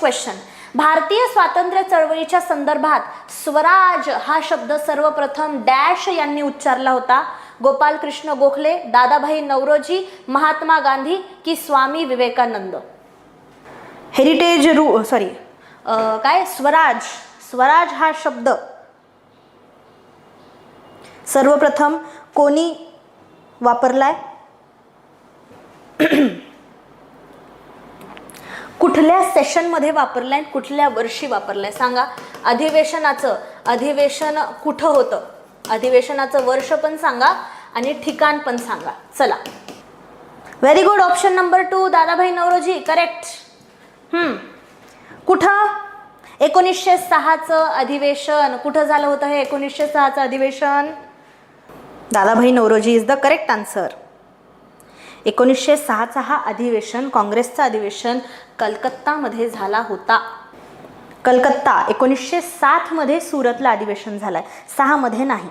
Question, भारतीय स्वातंत्र्य चळवळीच्या संदर्भात स्वराज हा शब्द सर्वप्रथम डॅश यांनी उच्चारला होता? गोपालकृष्ण गोखले, दादाभाई नौरोजी, महात्मा गांधी की स्वामी विवेकानंद? हेरिटेज काय स्वराज, स्वराज हा शब्द सर्वप्रथम कोणी वापरलाय? कुठल्या सेशन मध्ये वापरलाय, कुठल्या वर्षी वापरलाय सांगा. अधिवेशन कुठं होतं, अधिवेशनाचं वर्ष पण सांगा आणि ठिकाण पण सांगा. चला, very good. Option number 2 Dadabhai Naoroji correct. कुठं 1906चं अधिवेशन कुठं झालं होतं? हे 1906चं अधिवेशन Dadabhai Naoroji is the correct answer. 1906चा हा अधिवेशन, काँग्रेसचं अधिवेशन कलकत्तामध्ये झाला होता. कलकत्ता 1907 मध्ये सुरतला अधिवेशन झालंय, 6 मध्ये नाही.